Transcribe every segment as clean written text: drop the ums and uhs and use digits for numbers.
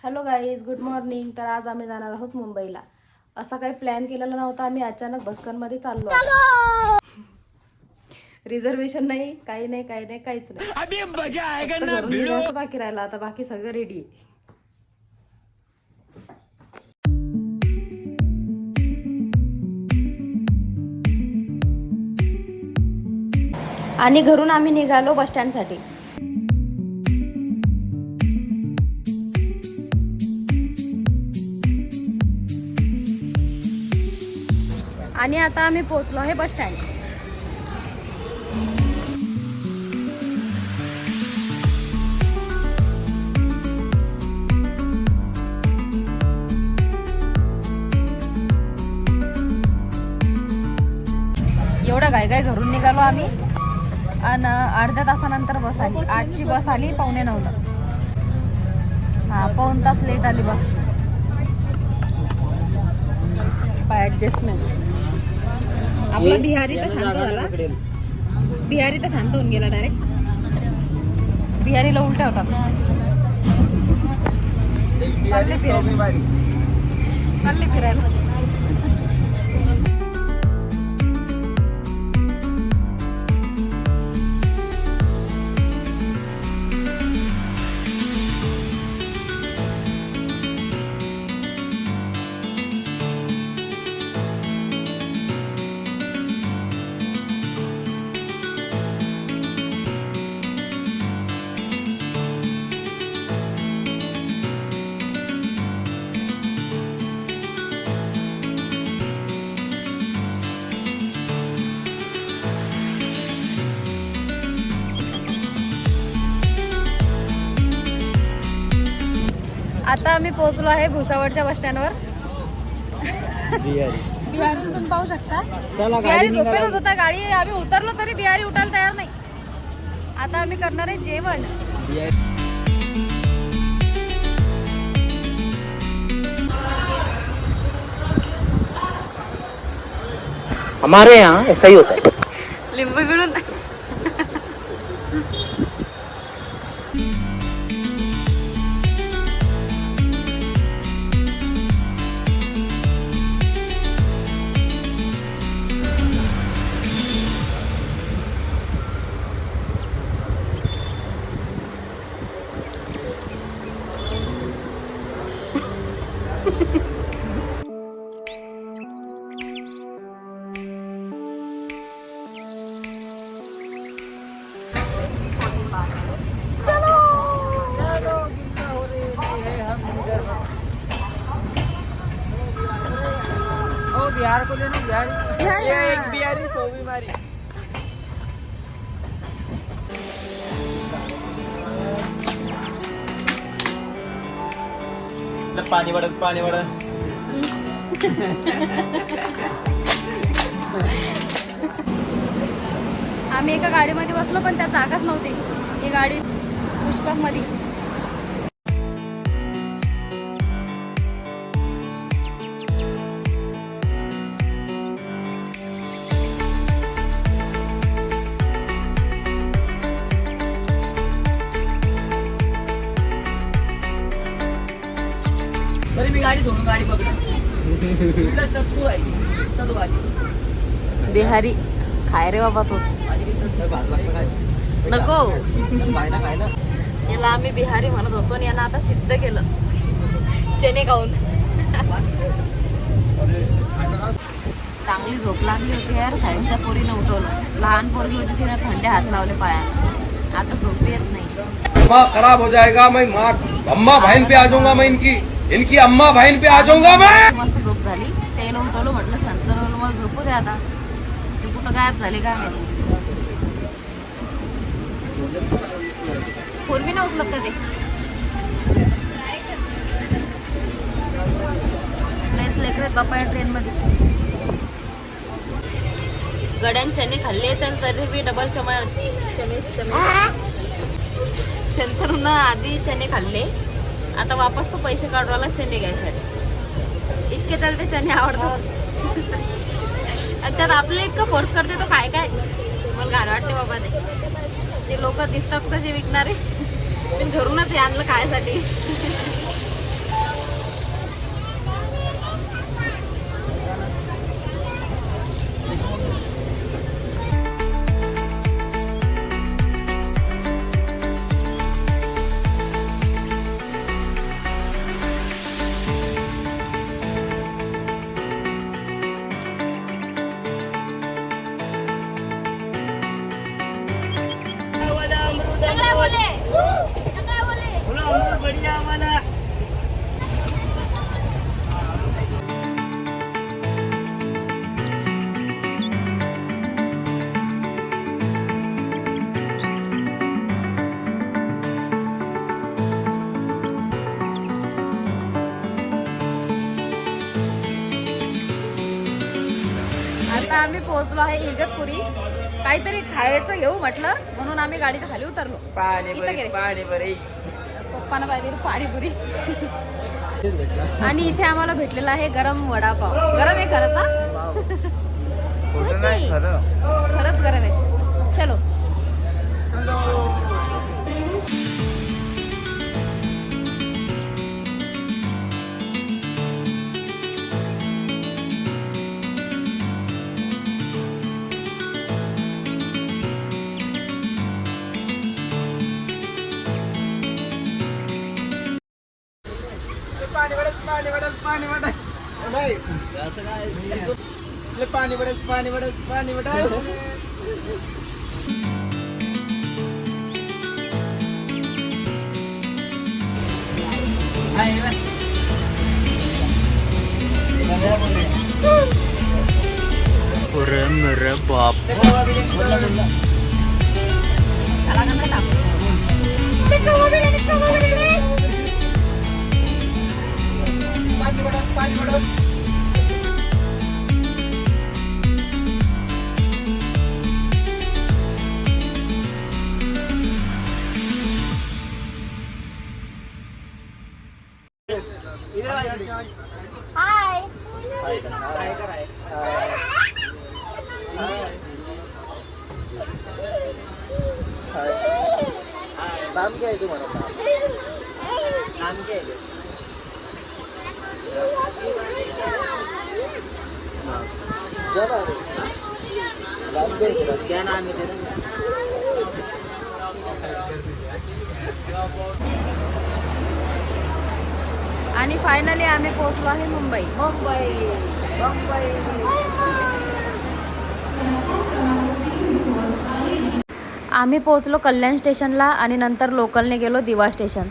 Hello guys, good morning. तर आज आम्ही जाणार आहोत मुंबईला. असा काही प्लॅन केलेला नव्हता. आम्ही अचानक बसकनमध्ये चाललो. रिझर्वेशन नाही, काही नाही, काहीच नाही. फक्त घरून निघायचं बाकी राहिलं. आता बाकी सगळं रेडी आहे. आणि घरून आम्ही निघालो बस स्टँडसाठी. आणि आता आम्ही पोहोचलो आहे बस स्टँड. एवढं काय घरून निघालो आम्ही आणि अर्ध्या तासानंतर बस आली. 8ची बस आली 8:45ला. पाऊण तास लेट आली बस. Bye adjustment. आपला बिहारी तर शांत झाला. बिहारी तर शांत होऊन गेला डायरेक्ट. बिहारीला उलट्या होतात. चालले फिरायला. आता आम्ही पोहोचलो आहे भुसावळच्या बस स्टँडवर. बिहारी तुम्ही पाहू शकता. बिहारी झोपेलच होता. गाडी आम्ही उतरलो तरी बिहारी उठायला तयार नाही. आता आम्ही करणार आहे जेवण. हमारे यहाँ ऐसा ही होता है. लिंबू पिळून. बिहार को लेना. बिहारी एक बिहारी 100 बीमारी. पाणी वाढत. आम्ही एका गाडीमध्ये बसलो पण त्यात जागाच नव्हती. ही गाडी पुष्पक मध्ये. तरी मी गाडी सोडून गाडी पकडली. बिहारी खाय रे बाबा तोच. नको. याला आम्ही बिहारी म्हणत होतो आणि यांना आता सिद्ध केलं चणे खाऊन. चांगली झोप लागली होती यार. साईडच्या पोरीनं उठवलं. लहान पोरगी होती, तिने थंडे हात लावले पायाला. आता झोप येत नाही. दिमाग खराब हो जाएगा. मैं माँ अम्मा बहन पे आ जाऊंगा. मैं इनकी अम्मा बहन पे आ जाऊंगा मैं. मस्त झोप झाली. त्याला उठवलं. म्हटलं शांत राहून मला झोपू दे. आता तू कुठं गायब झाली काय माहिती. फोन बी नाही उचलत का ते. लयच लेकरत बापा या ट्रेन मध्ये. गड्यान चणे खाल्ले तर तरी बी डबल चणे शंतरून आधी चणे खाल्ले. आता वापस तो पैसे काढवायला चणे घ्यायसाठी. इतके त्याला ते चणे आवडतात. आणि त्यात आपले इतकं फोर्स करते तो काय मला घाण वाटते बाबा. ते लोक दिसतात कसे विकणारे. पण घरूनच आणलं खायसाठी. पाहिजे आम्हाला. आता आम्ही पोहोचलो आहे इगतपुरी. काहीतरी खायचं घेऊ म्हटलं म्हणून आम्ही गाडीच्या खाली उतरलो. इथं गेले पप्पानं पाहिजे पाणीपुरी. आणि इथे आम्हाला भेटलेला आहे गरम वडापाव. गरम आहे खरंच खरंच गरम आहे. चलो पाणी वडा. मेरे बाप. हाय. नाम काय आहे तुम्हाला? नाम काय आहे? क्या नाम है तेरा? आणि फायनली आम्ही पोहोचलो आहे मुंबई. आम्ही पोहोचलो कल्याण स्टेशनला आणि नंतर लोकलने गेलो दिवा स्टेशन.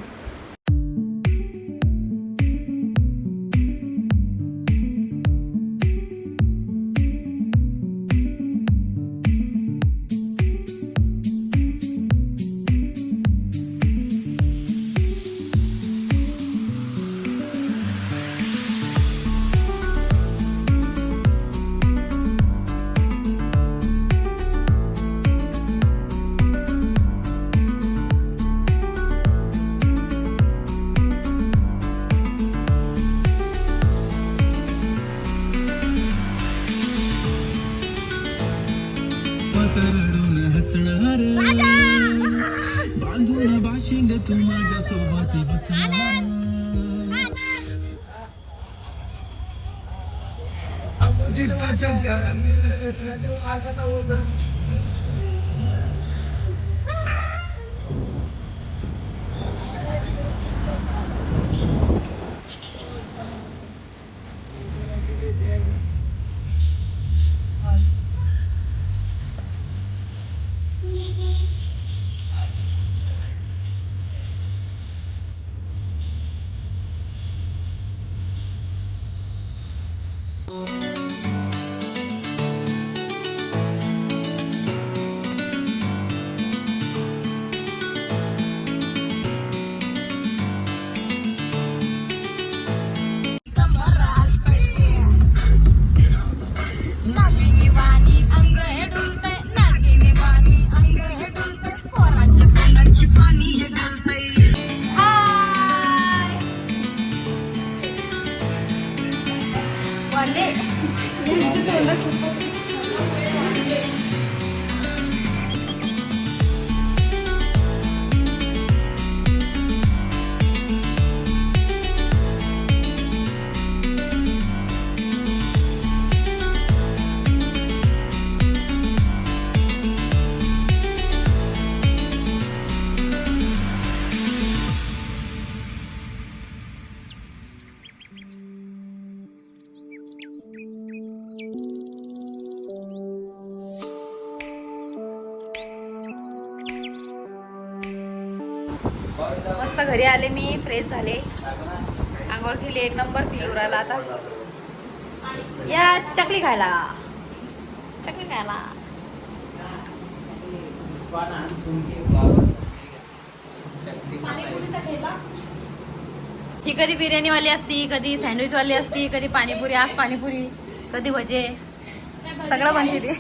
तरडून हसणार बांधून बाशिंग तू माझ्या सोबत बसणार. मस्त घरी आले मी, फ्रेश झाले, आंघोळ केली, एक नंबर फील उरायला आता. या चकली खायला, चकली खायला. ही कधी बिर्याणीवाली असती, कधी सँडविचवाली असती, कधी पाणीपुरी, आज पाणीपुरी, कधी भजे, सगळं बनते ते.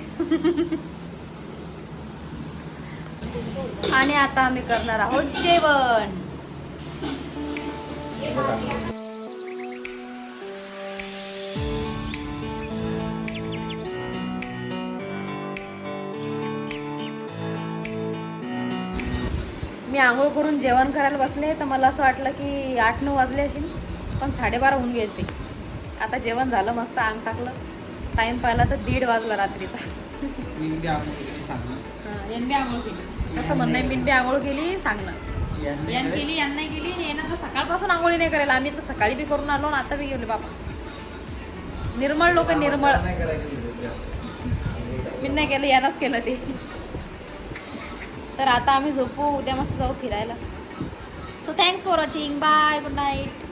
आणि आता आम्ही करणार आहोत जेवण. मी आंघोळ करून जेवण करायला बसले तर मला असं वाटलं की 8-9 वाजले असेल, पण 12:30 होऊन गेले ते. आता जेवण झालं, मस्त अंग टाकलं, टाइम पाहिला तर 1:30 वाजला रात्रीचा. यांनी आंघोळ केली, त्याचं म्हणणं आहे बिनबी आंघोळ केली सांगणं. यान केली, यान नाही केली. यानं तर सकाळपासून आंघोळी नाही करायला, आम्ही तर सकाळी बी करून आलो आणि आता बी गेलो बाबा. निर्मळ लोक, निर्मळ. मी नाही केलं, यानंच केलं ते. तर आता आम्ही झोपू, उद्या मस्त जाऊ फिरायला. So thanks for watching, bye, good night.